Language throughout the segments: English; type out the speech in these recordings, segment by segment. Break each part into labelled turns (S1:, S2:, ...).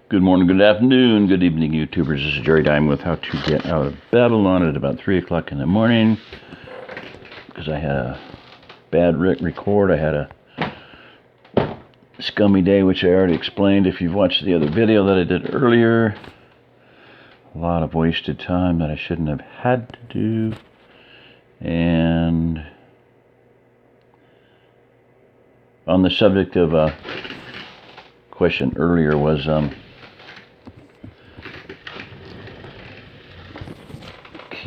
S1: Good morning, good afternoon, good evening, YouTubers. This is Jerry Dime with How to Get Out of Babylon at about 3 o'clock in the morning. Because I had a bad record. I had a scummy day, which I already explained if you've watched the other video that I did earlier. A lot of wasted time that I shouldn't have had to do. And on the subject of a question earlier was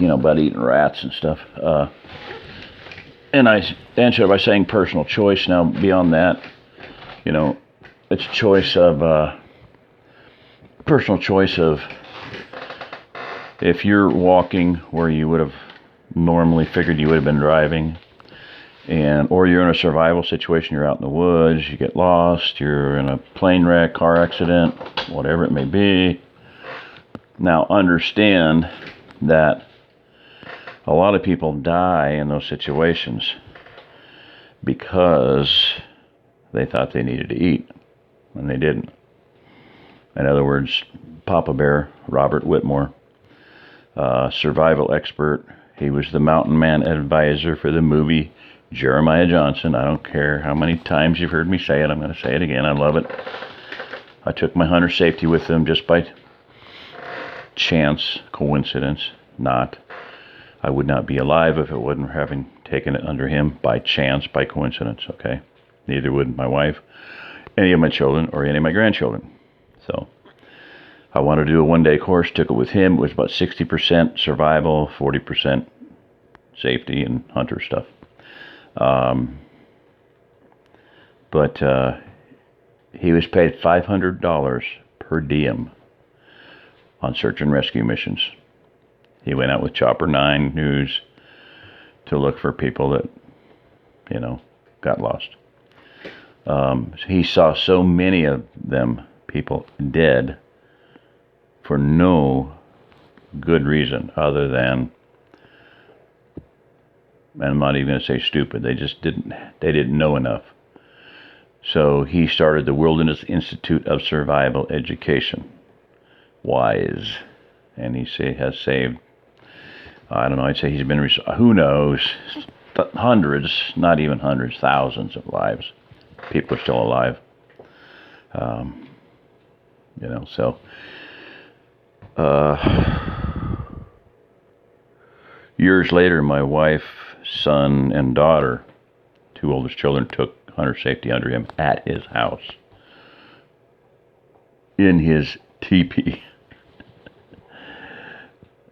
S1: about eating rats and stuff. And I answered by saying personal choice. Now, beyond that, it's choice of, personal choice of if you're walking where you would have normally figured you would have been driving, or you're in a survival situation, you're out in the woods, you get lost, you're in a plane wreck, car accident, whatever it may be. Now, understand that a lot of people die in those situations because they thought they needed to eat, and they didn't. In other words, Papa Bear, Robert Whitmore, survival expert. He was the mountain man advisor for the movie Jeremiah Johnson. I don't care how many times you've heard me say it. I'm going to say it again. I love it. I took my hunter safety with him just by chance, coincidence, not. I would not be alive if it wasn't for having taken it under him by chance, by coincidence, okay? Neither would my wife, any of my children, or any of my grandchildren. So I wanted to do a one-day course, took it with him. It was about 60% survival, 40% safety and hunter stuff. But he was paid $500 per diem on search and rescue missions. He went out with Chopper 9 News to look for people that, got lost. He saw so many of them, people dead, for no good reason other than, and I'm not even going to say stupid, they didn't know enough. So he started the Wilderness Institute of Survival Education, WISE, and he has saved, I don't know, I'd say he's been, who knows, hundreds, not even hundreds, thousands of lives. People are still alive. So years later, my wife, son, and daughter, two oldest children, took hunter safety under him at his house, in his teepee.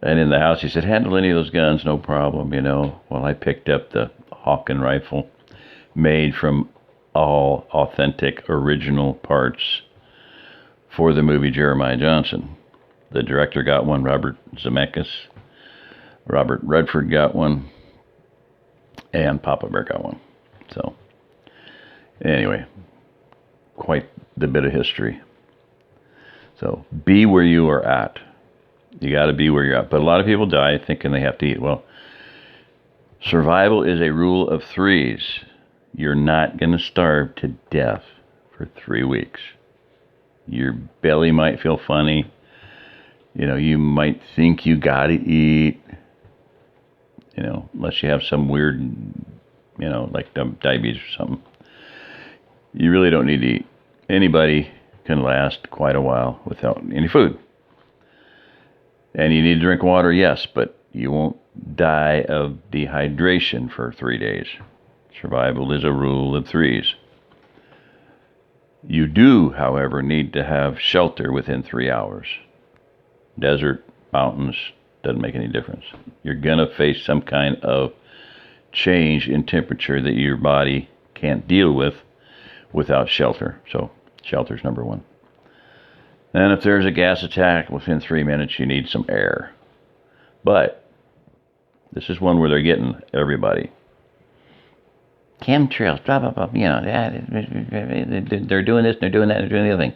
S1: And in the house, he said, handle any of those guns, no problem, Well, I picked up the Hawken rifle, made from all authentic, original parts for the movie Jeremiah Johnson. The director got one, Robert Zemeckis. Robert Redford got one. And Papa Bear got one. So, anyway, quite the bit of history. So, be where you are at. You got to be where you're at. But a lot of people die thinking they have to eat. Well, survival is a rule of threes. You're not going to starve to death for 3 weeks. Your belly might feel funny. You might think you got to eat. Unless you have some weird, like diabetes or something. You really don't need to eat. Anybody can last quite a while without any food. And you need to drink water, yes, but you won't die of dehydration for 3 days. Survival is a rule of threes. You do, however, need to have shelter within 3 hours. Desert, mountains, doesn't make any difference. You're going to face some kind of change in temperature that your body can't deal with without shelter. So, shelter's number one. And if there's a gas attack within 3 minutes, you need some air. But this is one where they're getting everybody. Chemtrails, blah, blah, blah, they're doing this, they're doing that, they're doing the other thing.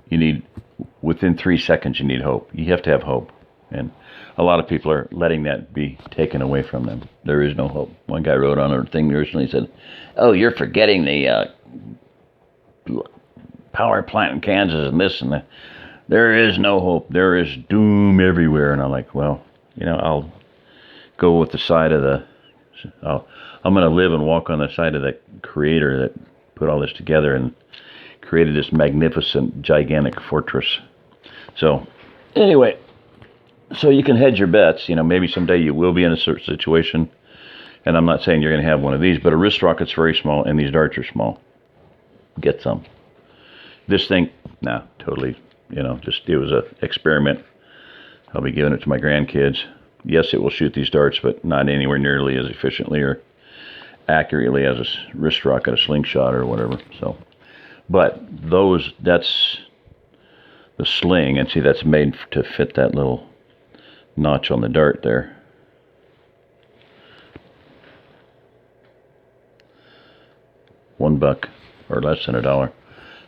S1: You need, within 3 seconds, you need hope. You have to have hope. And a lot of people are letting that be taken away from them. There is no hope. One guy wrote on a thing recently, said, "Oh, you're forgetting the power plant in Kansas and this and that. There is no hope. There is doom everywhere. And I'm like, well, I'll go with the side of I'm going to live and walk on the side of the creator that put all this together and created this magnificent, gigantic fortress. So, anyway, so you can hedge your bets. Maybe someday you will be in a certain situation. And I'm not saying you're going to have one of these, but a wrist rocket's very small, and these darts are small. Get some. This thing, totally, it was an experiment. I'll be giving it to my grandkids. Yes, it will shoot these darts, but not anywhere nearly as efficiently or accurately as a wrist rocket, a slingshot, or whatever. So, but that's the sling, and see, that's made to fit that little notch on the dart there. $1 or less than $1.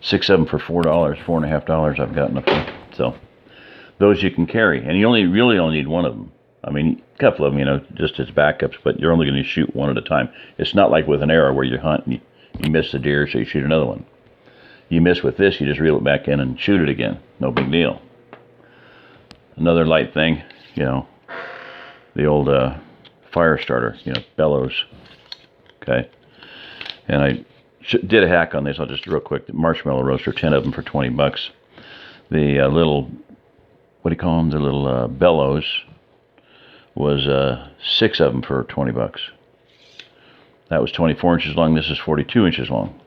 S1: 6 of them for $4, $4.50 I've gotten up there. So those you can carry, and you really only need one of them. I mean, a couple of them, just as backups, but you're only going to shoot one at a time. It's not like with an arrow where you hunt and you miss the deer, so you shoot another one. You miss with this, you just reel it back in and shoot it again. No big deal. Another light thing, the old fire starter, bellows. Okay, and I did a hack on this. I'll just real quick. The marshmallow roaster, 10 of them for $20. The little, what do you call them? The little bellows was 6 of them for $20. That was 24 inches long. This is 42 inches long.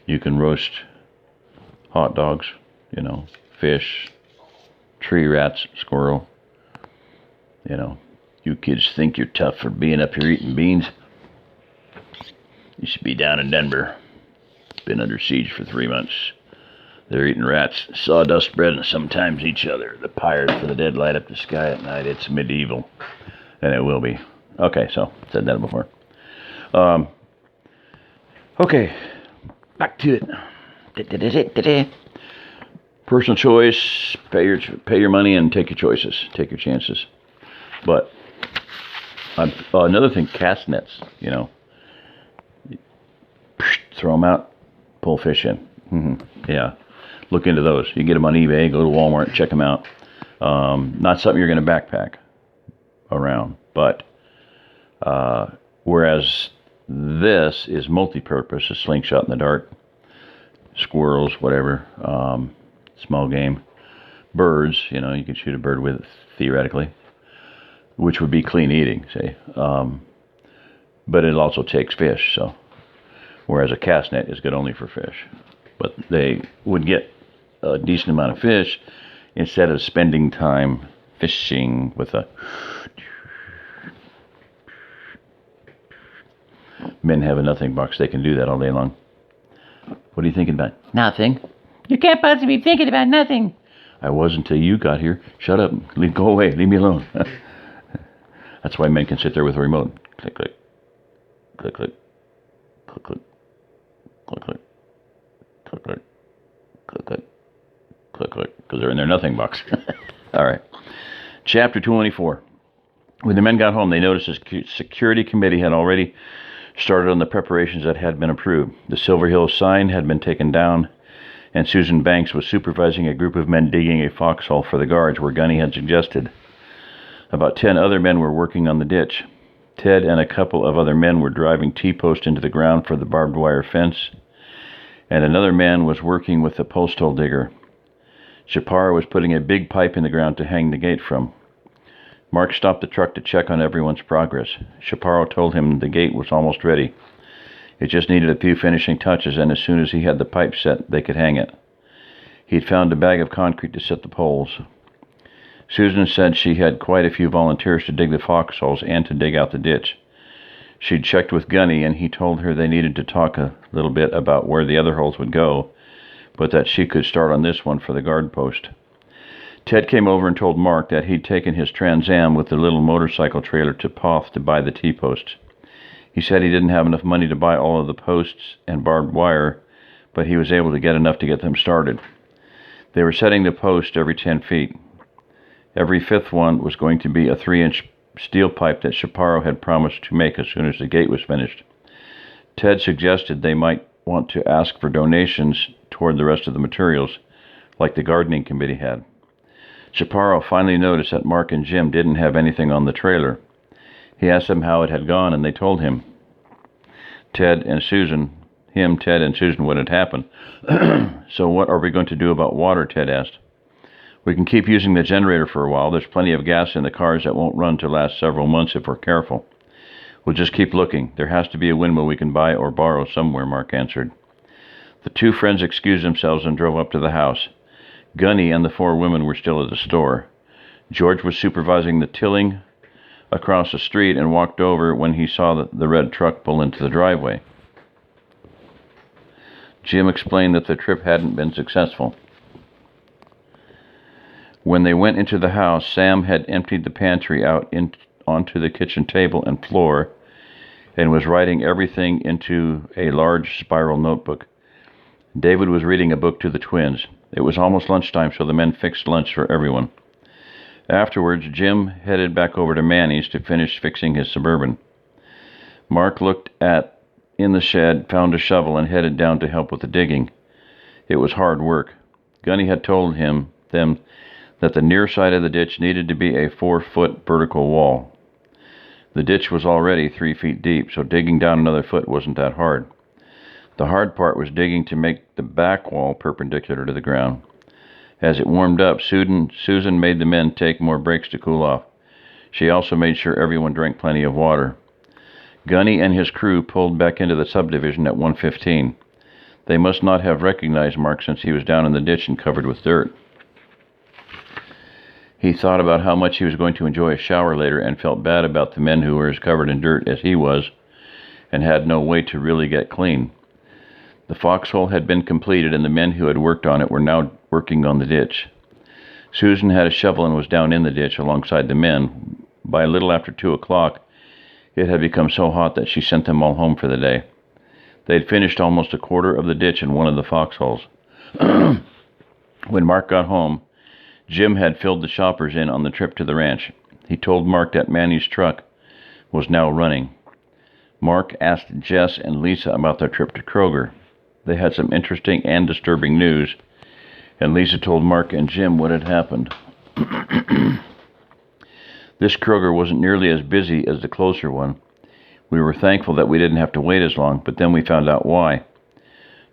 S1: You can roast hot dogs, fish, tree rats, squirrel. You kids think you're tough for being up here eating beans. You should be down in Denver. Been under siege for 3 months. They're eating rats, sawdust bread, and sometimes each other. The pyres for the dead light up the sky at night. It's medieval. And it will be. Okay, so, said that before. Okay, back to it. Personal choice. Pay your money and take your choices. Take your chances. But, another thing, cast nets, Throw them out, pull fish in. Yeah, look into those. You can get them on eBay. Go to Walmart, check them out. Not something you're going to backpack around, but whereas this is multi-purpose, a slingshot and the dart, squirrels, whatever, small game, birds. You can shoot a bird with it, theoretically, which would be clean eating, say. But it also takes fish, so. Whereas a cast net is good only for fish. But they would get a decent amount of fish instead of spending time fishing with a... Men have a nothing box. They can do that all day long. What are you thinking about? Nothing. You can't possibly be thinking about nothing. I was until you got here. Shut up. Go away. Leave me alone. That's why men can sit there with a remote. Click, click. Click, click. Click, click. Click, click, click, click, click, click, click, click, because they're in their nothing box. All right. Chapter 24. When the men got home, they noticed the security committee had already started on the preparations that had been approved. The Silver Hills sign had been taken down, and Susan Banks was supervising a group of men digging a foxhole for the guards where Gunny had suggested. About 10 other men were working on the ditch. Ted and a couple of other men were driving T-posts into the ground for the barbed wire fence, and another man was working with the post hole digger. Chaparro was putting a big pipe in the ground to hang the gate from. Mark stopped the truck to check on everyone's progress. Chaparro told him the gate was almost ready. It just needed a few finishing touches, and as soon as he had the pipe set, they could hang it. He'd found a bag of concrete to set the poles. Susan said she had quite a few volunteers to dig the foxholes and to dig out the ditch. She'd checked with Gunny, and he told her they needed to talk a little bit about where the other holes would go, but that she could start on this one for the guard post. Ted came over and told Mark that he'd taken his Trans Am with the little motorcycle trailer to Poth to buy the T-posts. He said he didn't have enough money to buy all of the posts and barbed wire, but he was able to get enough to get them started. They were setting the post every 10 feet. Every fifth one was going to be a 3-inch steel pipe that Chaparro had promised to make as soon as the gate was finished. Ted suggested they might want to ask for donations toward the rest of the materials, like the gardening committee had. Chaparro finally noticed that Mark and Jim didn't have anything on the trailer. He asked them how it had gone, and they told him. Ted and Susan what had happened. So what are we going to do about water? Ted asked. We can keep using the generator for a while. There's plenty of gas in the cars that won't run to last several months if we're careful. We'll just keep looking. There has to be a windmill we can buy or borrow somewhere, Mark answered. The two friends excused themselves and drove up to the house. Gunny and the four women were still at the store. George was supervising the tilling across the street and walked over when he saw the red truck pull into the driveway. Jim explained that the trip hadn't been successful. When they went into the house, Sam had emptied the pantry out onto the kitchen table and floor and was writing everything into a large spiral notebook. David was reading a book to the twins. It was almost lunchtime, so the men fixed lunch for everyone. Afterwards, Jim headed back over to Manny's to finish fixing his Suburban. Mark looked in the shed, found a shovel, and headed down to help with the digging. It was hard work. Gunny had told them that the near side of the ditch needed to be a 4-foot vertical wall. The ditch was already 3 feet deep, so digging down another foot wasn't that hard. The hard part was digging to make the back wall perpendicular to the ground. As it warmed up, Susan made the men take more breaks to cool off. She also made sure everyone drank plenty of water. Gunny and his crew pulled back into the subdivision at 1:15. They must not have recognized Mark since he was down in the ditch and covered with dirt. He thought about how much he was going to enjoy a shower later and felt bad about the men who were as covered in dirt as he was and had no way to really get clean. The foxhole had been completed, and the men who had worked on it were now working on the ditch. Susan had a shovel and was down in the ditch alongside the men. By a little after 2 o'clock, it had become so hot that she sent them all home for the day. They had finished almost a quarter of the ditch in one of the foxholes. When Mark got home, Jim had filled the shoppers in on the trip to the ranch. He told Mark that Manny's truck was now running. Mark asked Jess and Lisa about their trip to Kroger. They had some interesting and disturbing news, and Lisa told Mark and Jim what had happened. This Kroger wasn't nearly as busy as the closer one. We were thankful that we didn't have to wait as long, but then we found out why.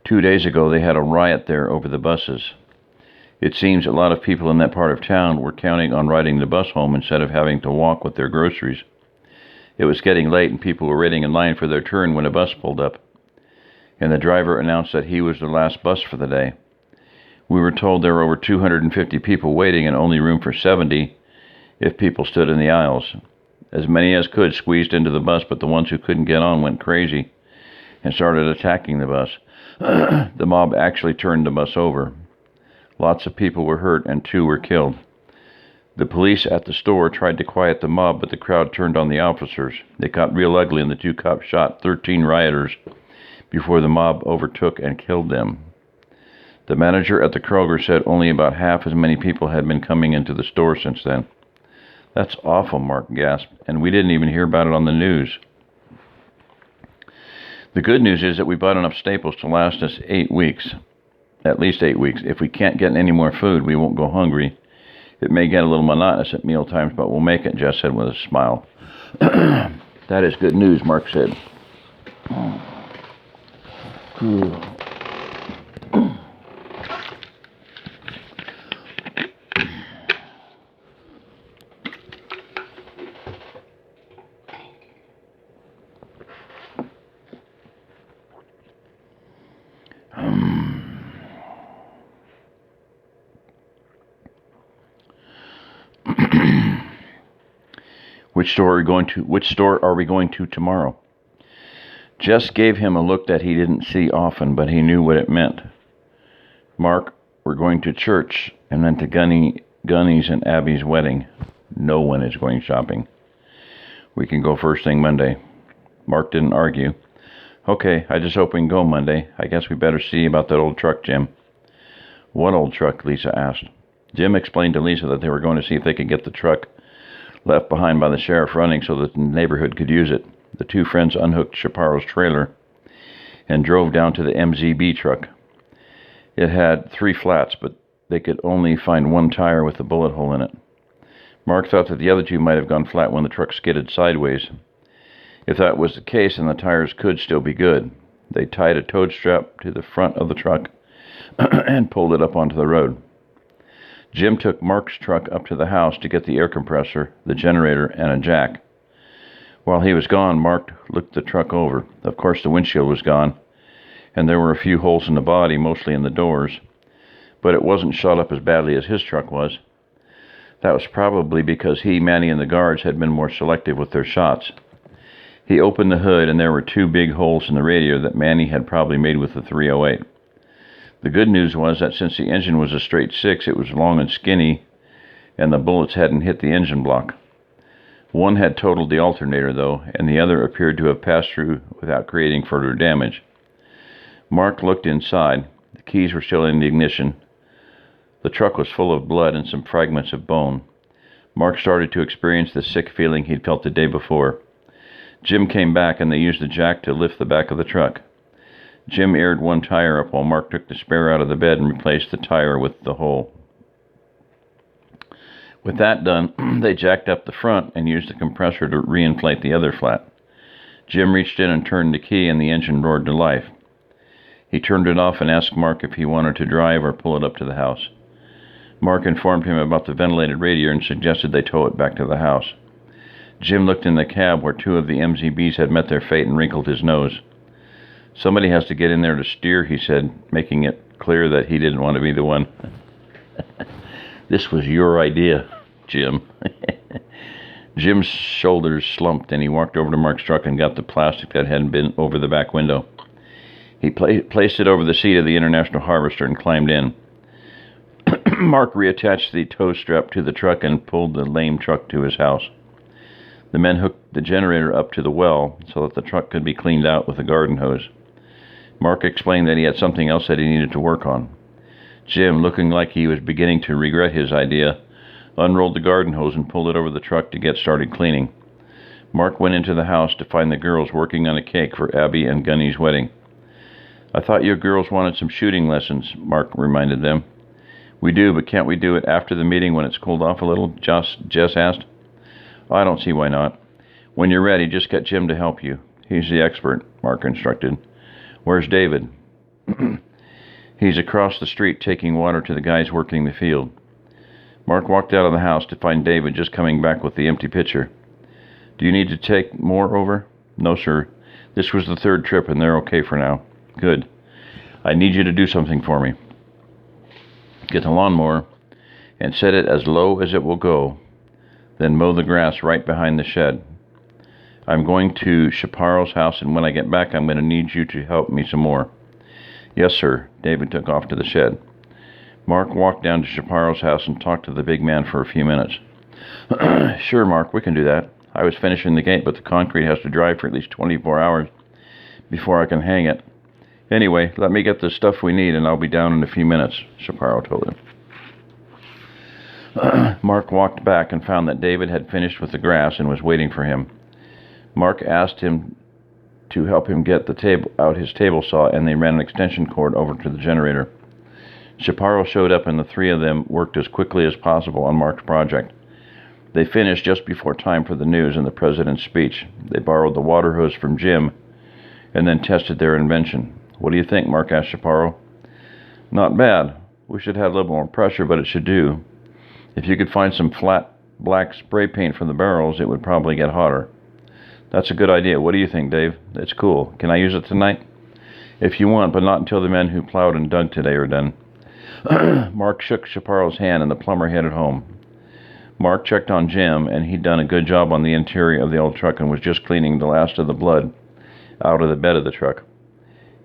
S1: 2 days ago, they had a riot there over the buses. It seems a lot of people in that part of town were counting on riding the bus home instead of having to walk with their groceries. It was getting late, and people were waiting in line for their turn when a bus pulled up, and the driver announced that he was the last bus for the day. We were told there were over 250 people waiting and only room for 70 if people stood in the aisles. As many as could squeezed into the bus, but the ones who couldn't get on went crazy and started attacking the bus. The mob actually turned the bus over. Lots of people were hurt and 2 were killed. The police at the store tried to quiet the mob, but the crowd turned on the officers. It got real ugly, and the 2 cops shot 13 rioters before the mob overtook and killed them. The manager at the Kroger said only about half as many people had been coming into the store since then. That's awful, Mark gasped, and we didn't even hear about it on the news. The good news is that we bought enough staples to last us 8 weeks. At least 8 weeks. If we can't get any more food, we won't go hungry. It may get a little monotonous at meal times, but we'll make it, Jess said with a smile. That is good news, Mark said. Which store are we going to tomorrow? Jess gave him a look that he didn't see often, but he knew what it meant. Mark, we're going to church, and then to Gunny's and Abby's wedding. No one is going shopping. We can go first thing Monday. Mark didn't argue. Okay, I just hope we can go Monday. I guess we better see about that old truck, Jim. What old truck? Lisa asked. Jim explained to Lisa that they were going to see if they could get the truck left behind by the sheriff running so that the neighborhood could use it. The 2 friends unhooked Chaparro's trailer and drove down to the MZB truck. It had 3 flats, but they could only find one tire with a bullet hole in it. Mark thought that the other 2 might have gone flat when the truck skidded sideways. If that was the case, then the tires could still be good. They tied a tow strap to the front of the truck and pulled it up onto the road. Jim took Mark's truck up to the house to get the air compressor, the generator, and a jack. While he was gone, Mark looked the truck over. Of course, the windshield was gone, and there were a few holes in the body, mostly in the doors, but it wasn't shot up as badly as his truck was. That was probably because he, Manny, and the guards had been more selective with their shots. He opened the hood, and there were 2 big holes in the radiator that Manny had probably made with the .308. The good news was that since the engine was a straight 6, it was long and skinny, and the bullets hadn't hit the engine block. One had totaled the alternator, though, and the other appeared to have passed through without creating further damage. Mark looked inside. The keys were still in the ignition. The truck was full of blood and some fragments of bone. Mark started to experience the sick feeling he'd felt the day before. Jim came back, and they used the jack to lift the back of the truck. Jim aired one tire up while Mark took the spare out of the bed and replaced the tire with the hole. With that done, they jacked up the front and used the compressor to reinflate the other flat. Jim reached in and turned the key, and the engine roared to life. He turned it off and asked Mark if he wanted to drive or pull it up to the house. Mark informed him about the ventilated radiator and suggested they tow it back to the house. Jim looked in the cab where 2 of the MZBs had met their fate and wrinkled his nose. "Somebody has to get in there to steer," he said, making it clear that he didn't want to be the one. "This was your idea, Jim." Jim's shoulders slumped, and he walked over to Mark's truck and got the plastic that had been over the back window. He placed it over the seat of the International Harvester and climbed in. Mark reattached the tow strap to the truck and pulled the lame truck to his house. The men hooked the generator up to the well so that the truck could be cleaned out with a garden hose. Mark explained that he had something else that he needed to work on. Jim, looking like he was beginning to regret his idea, unrolled the garden hose and pulled it over the truck to get started cleaning. Mark went into the house to find the girls working on a cake for Abby and Gunny's wedding. "I thought you girls wanted some shooting lessons," Mark reminded them. "We do, but can't we do it after the meeting when it's cooled off a little?" Jess asked. "I don't see why not. When you're ready, just get Jim to help you. He's the expert," Mark instructed. "Where's David?" "He's across the street taking water to the guys working the field." Mark walked out of the house to find David just coming back with the empty pitcher. "Do you need to take more over?" "No, sir. This was the 3rd trip, and they're okay for now." "Good. I need you to do something for me. Get the lawnmower and set it as low as it will go. Then mow the grass right behind the shed. I'm going to Chaparro's house, and when I get back, I'm going to need you to help me some more." "Yes, sir." David took off to the shed. Mark walked down to Chaparro's house and talked to the big man for a few minutes. "Sure, Mark, we can do that. I was finishing the gate, but the concrete has to dry for at least 24 hours before I can hang it. Anyway, let me get the stuff we need, and I'll be down in a few minutes," Chaparro told him. Mark walked back and found that David had finished with the grass and was waiting for him. Mark asked him to help him get his table saw, and they ran an extension cord over to the generator. Chaparro showed up, and the 3 of them worked as quickly as possible on Mark's project. They finished just before time for the news and the president's speech. They borrowed the water hose from Jim and then tested their invention. "What do you think?" Mark asked Chaparro. "Not bad. We should have a little more pressure, but it should do. If you could find some flat black spray paint from the barrels, it would probably get hotter." "That's a good idea. What do you think, Dave?" "It's cool. Can I use it tonight?" "If you want, but not until the men who plowed and dug today are done." Mark shook Chaparro's hand, and the plumber headed home. Mark checked on Jim, and he'd done a good job on the interior of the old truck and was just cleaning the last of the blood out of the bed of the truck.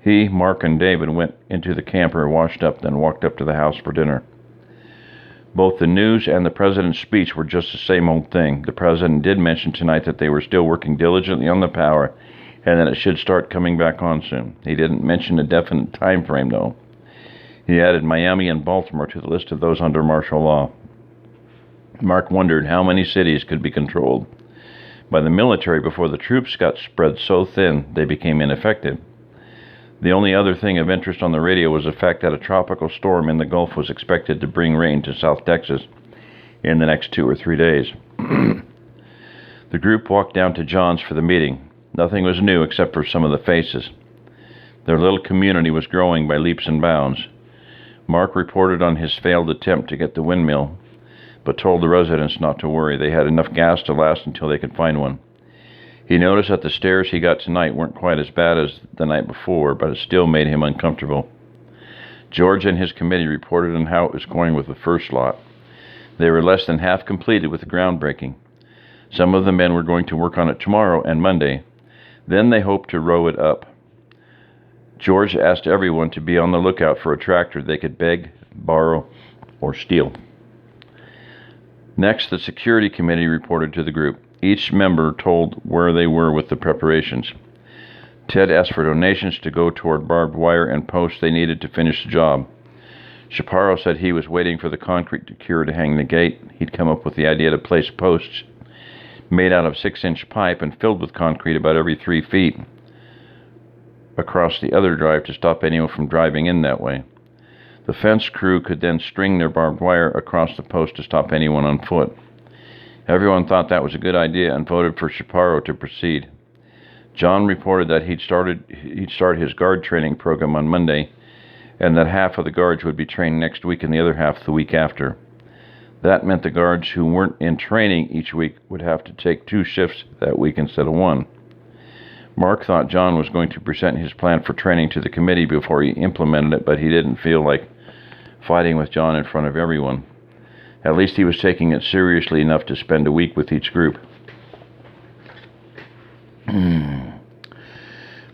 S1: He, Mark, and David went into the camper, washed up, then walked up to the house for dinner. Both the news and the president's speech were just the same old thing. The president did mention tonight that they were still working diligently on the power and that it should start coming back on soon. He didn't mention a definite time frame, though. He added Miami and Baltimore to the list of those under martial law. Mark wondered how many cities could be controlled by the military before the troops got spread so thin they became ineffective. The only other thing of interest on the radio was the fact that a tropical storm in the Gulf was expected to bring rain to South Texas in the next 2 or 3 days. The group walked down to John's for the meeting. Nothing was new except for some of the faces. Their little community was growing by leaps and bounds. Mark reported on his failed attempt to get the windmill, but told the residents not to worry. They had enough gas to last until they could find one. He noticed that the stairs he got tonight weren't quite as bad as the night before, but it still made him uncomfortable. George and his committee reported on how it was going with the first lot. They were less than half completed with the groundbreaking. Some of the men were going to work on it tomorrow and Monday. Then they hoped to row it up. George asked everyone to be on the lookout for a tractor they could beg, borrow, or steal. Next, the security committee reported to the group. Each member told where they were with the preparations. Ted asked for donations to go toward barbed wire and posts they needed to finish the job. Chaparro said he was waiting for the concrete cure to hang the gate. He'd come up with the idea to place posts made out of 6-inch pipe and filled with concrete about every 3 feet across the other drive to stop anyone from driving in that way. The fence crew could then string their barbed wire across the post to stop anyone on foot. Everyone thought that was a good idea and voted for Chaparro to proceed. John reported that he'd start his guard training program on Monday, and that half of the guards would be trained next week and the other half the week after. That meant the guards who weren't in training each week would have to take 2 shifts that week instead of 1. Mark thought John was going to present his plan for training to the committee before he implemented it, but he didn't feel like fighting with John in front of everyone. At least he was taking it seriously enough to spend a week with each group.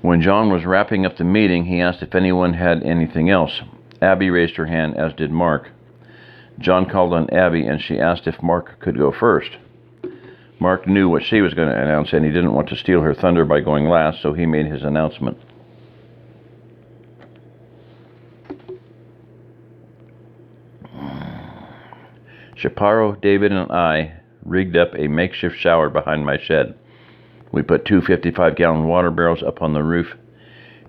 S1: When John was wrapping up the meeting, he asked if anyone had anything else. Abby raised her hand, as did Mark. John called on Abby, and she asked if Mark could go first. Mark knew what she was going to announce, and he didn't want to steal her thunder by going last, so he made his announcement. Chaparro, David, and I rigged up a makeshift shower behind my shed. We put 2 55-gallon water barrels up on the roof,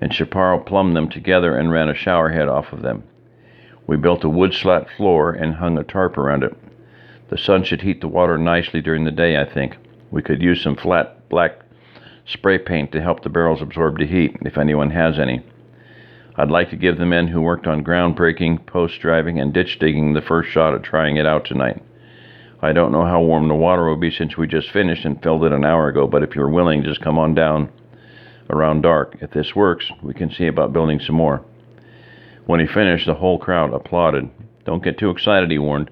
S1: and Chaparro plumbed them together and ran a shower head off of them. We built a wood slat floor and hung a tarp around it. The sun should heat the water nicely during the day, I think. We could use some flat black spray paint to help the barrels absorb the heat, if anyone has any. I'd like to give the men who worked on groundbreaking, post driving, and ditch digging the first shot at trying it out tonight. I don't know how warm the water will be since we just finished and filled it an hour ago, but if you're willing, just come on down around dark. If this works, we can see about building some more. When he finished, the whole crowd applauded. Don't get too excited, he warned.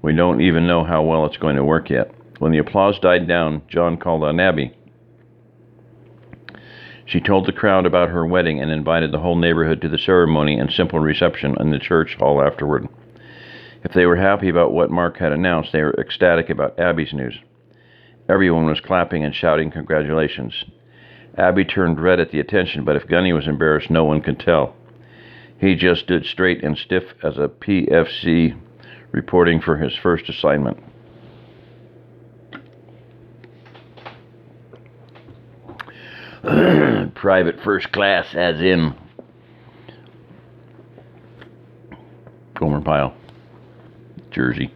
S1: We don't even know how well it's going to work yet. When the applause died down, John called on Abby. She told the crowd about her wedding and invited the whole neighborhood to the ceremony and simple reception in the church hall afterward. If they were happy about what Mark had announced, they were ecstatic about Abby's news. Everyone was clapping and shouting congratulations. Abby turned red at the attention, but if Gunny was embarrassed, no one could tell. He just stood straight and stiff as a PFC reporting for his first assignment. Private first class, as in Gomer Pyle, Jersey.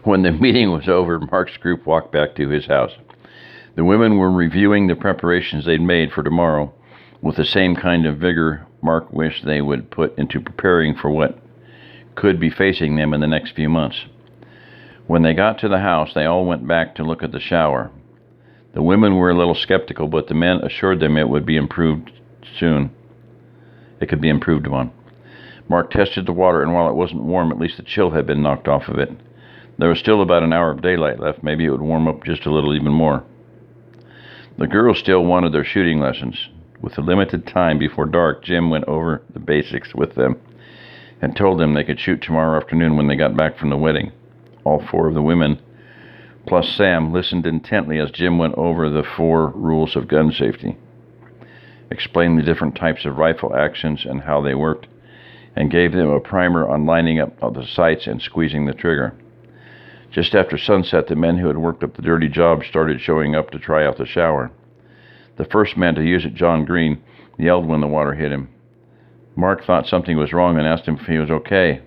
S1: When the meeting was over, Mark's group walked back to his house. The women were reviewing the preparations they'd made for tomorrow with the same kind of vigor Mark wished they would put into preparing for what could be facing them in the next few months. When they got to the house, they all went back to look at the shower. The women were a little skeptical, but the men assured them it would be improved soon. It could be improved upon. Mark tested the water, and while it wasn't warm, at least the chill had been knocked off of it. There was still about an hour of daylight left. Maybe it would warm up just a little even more. The girls still wanted their shooting lessons. With the limited time before dark, Jim went over the basics with them and told them they could shoot tomorrow afternoon when they got back from the wedding. All 4 of the women, plus Sam, listened intently as Jim went over the 4 rules of gun safety, explained the different types of rifle actions and how they worked, and gave them a primer on lining up the sights and squeezing the trigger. Just after sunset, the men who had worked up the dirty job started showing up to try out the shower. The first man to use it, John Green, yelled when the water hit him. Mark thought something was wrong and asked him if he was okay.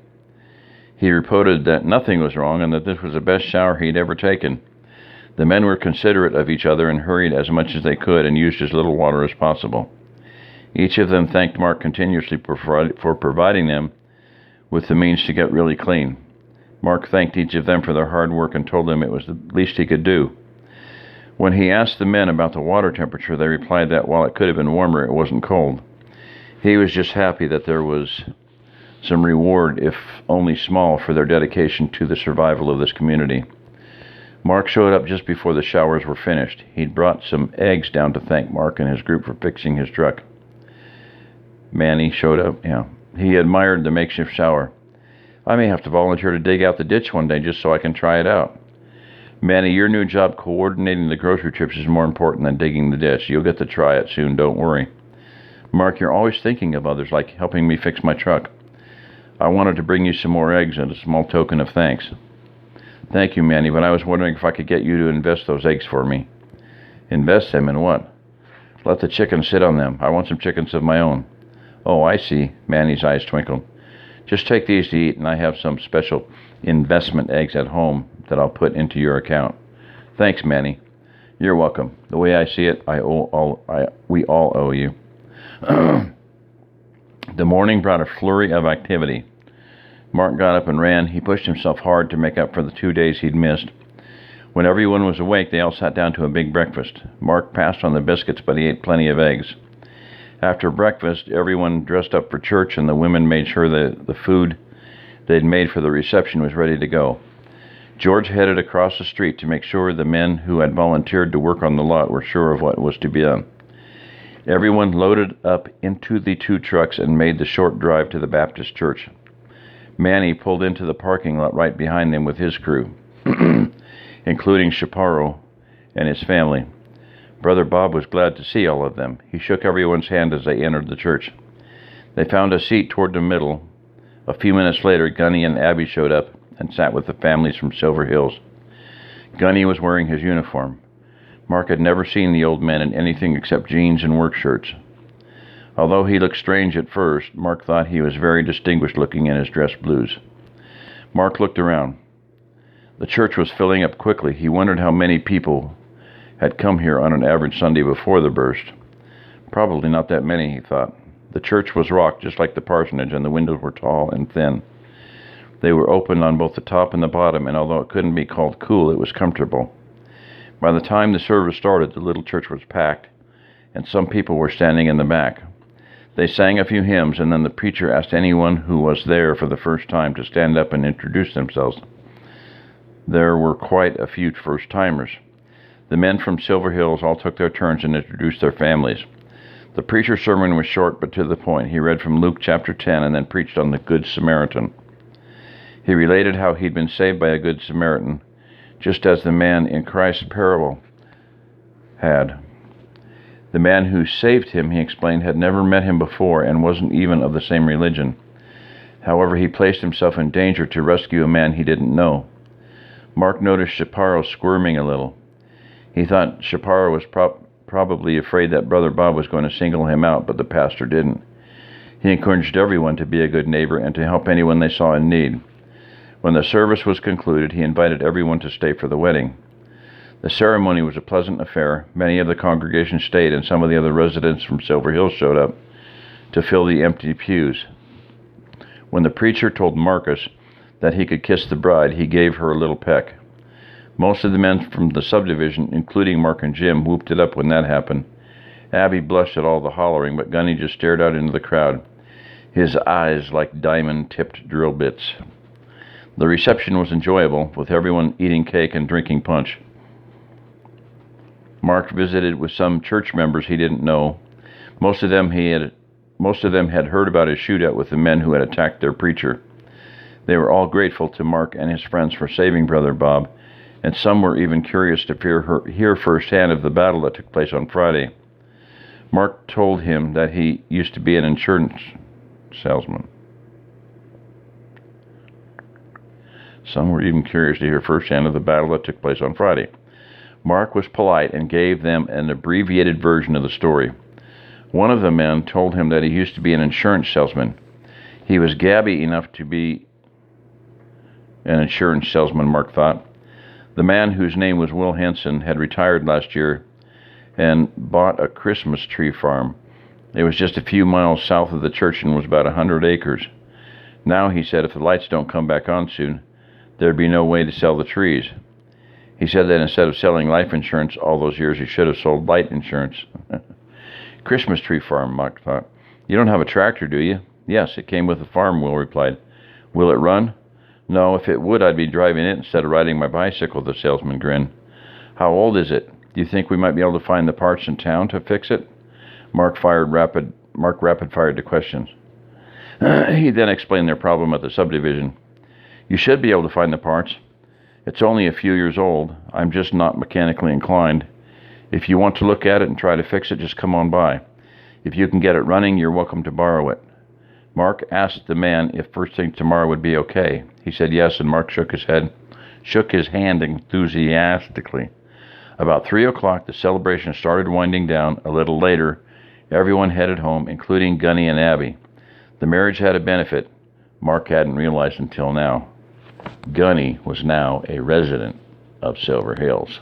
S1: He reported that nothing was wrong and that this was the best shower he'd ever taken. The men were considerate of each other and hurried as much as they could and used as little water as possible. Each of them thanked Mark continuously for providing them with the means to get really clean. Mark thanked each of them for their hard work and told them it was the least he could do. When he asked the men about the water temperature, they replied that while it could have been warmer, it wasn't cold. He was just happy that there was some reward, if only small, for their dedication to the survival of this community. Mark showed up just before the showers were finished. He'd brought some eggs down to thank Mark and his group for fixing his truck. Manny showed up, He admired the makeshift shower. I may have to volunteer to dig out the ditch one day just so I can try it out. Manny, your new job coordinating the grocery trips is more important than digging the ditch. You'll get to try it soon, don't worry. Mark, you're always thinking of others, like helping me fix my truck. I wanted to bring you some more eggs and a small token of thanks. Thank you, Manny, but I was wondering if I could get you to invest those eggs for me. Invest them in what? Let the chickens sit on them. I want some chickens of my own. Oh, I see. Manny's eyes twinkled. Just take these to eat, and I have some special investment eggs at home that I'll put into your account. Thanks, Manny. You're welcome. The way I see it, we all owe you. The morning brought a flurry of activity. Mark got up and ran. He pushed himself hard to make up for the 2 days he'd missed. When everyone was awake, they all sat down to a big breakfast. Mark passed on the biscuits, but he ate plenty of eggs. After breakfast, everyone dressed up for church, and the women made sure that the food they'd made for the reception was ready to go. George headed across the street to make sure the men who had volunteered to work on the lot were sure of what was to be done. Everyone loaded up into the 2 trucks and made the short drive to the Baptist church. Manny pulled into the parking lot right behind them with his crew, including Chaparro and his family. Brother Bob was glad to see all of them. He shook everyone's hand as they entered the church. They found a seat toward the middle. A few minutes later, Gunny and Abby showed up and sat with the families from Silver Hills. Gunny was wearing his uniform. Mark had never seen the old man in anything except jeans and work shirts. Although he looked strange at first, Mark thought he was very distinguished looking in his dress blues. Mark looked around. The church was filling up quickly. He wondered how many people had come here on an average Sunday before the burst. Probably not that many, he thought. The church was rocked just like the parsonage, and the windows were tall and thin. They were open on both the top and the bottom, and although it couldn't be called cool, it was comfortable. By the time the service started, the little church was packed, and some people were standing in the back. They sang a few hymns, and then the preacher asked anyone who was there for the first time to stand up and introduce themselves. There were quite a few first-timers. The men from Silver Hills all took their turns and introduced their families. The preacher's sermon was short but to the point. He read from Luke chapter 10 and then preached on the Good Samaritan. He related how he'd been saved by a Good Samaritan, just as the man in Christ's parable had. The man who saved him, he explained, had never met him before and wasn't even of the same religion. However, he placed himself in danger to rescue a man he didn't know. Mark noticed Chaparro squirming a little. He thought Chaparro was probably afraid that Brother Bob was going to single him out, but the pastor didn't. He encouraged everyone to be a good neighbor and to help anyone they saw in need. When the service was concluded, he invited everyone to stay for the wedding. The ceremony was a pleasant affair. Many of the congregation stayed, and some of the other residents from Silver Hills showed up to fill the empty pews. When the preacher told Marcus that he could kiss the bride, he gave her a little peck. Most of the men from the subdivision, including Mark and Jim, whooped it up when that happened. Abby blushed at all the hollering, but Gunny just stared out into the crowd, his eyes like diamond-tipped drill bits. The reception was enjoyable, with everyone eating cake and drinking punch. Mark visited with some church members he didn't know. Most of them had heard about his shootout with the men who had attacked their preacher. They were all grateful to Mark and his friends for saving Brother Bob, and some were even curious to hear firsthand of the battle that took place on Friday. Mark told him that he used to be an insurance salesman. Some were even curious to hear firsthand of the battle that took place on Friday. Mark was polite and gave them an abbreviated version of the story. One of the men told him that he used to be an insurance salesman. He was gabby enough to be an insurance salesman, Mark thought. The man, whose name was Will Henson, had retired last year and bought a Christmas tree farm. It was just a few miles south of the church and was about 100 acres. Now, he said, if the lights don't come back on soon, there'd be no way to sell the trees. He said that instead of selling life insurance all those years, he should have sold light insurance. Christmas tree farm, Mark thought. You don't have a tractor, do you? Yes, it came with the farm, Will replied. Will it run? No, if it would, I'd be driving it instead of riding my bicycle, the salesman grinned. How old is it? Do you think we might be able to find the parts in town to fix it? Mark rapid-fired the questions. He then explained their problem at the subdivision. You should be able to find the parts. It's only a few years old. I'm just not mechanically inclined. If you want to look at it and try to fix it, just come on by. If you can get it running, you're welcome to borrow it. Mark asked the man if first thing tomorrow would be okay. He said yes, and Mark shook his hand enthusiastically. About 3 o'clock, the celebration started winding down. A little later, everyone headed home, including Gunny and Abby. The marriage had a benefit Mark hadn't realized until now. Gunny was now a resident of Silver Hills.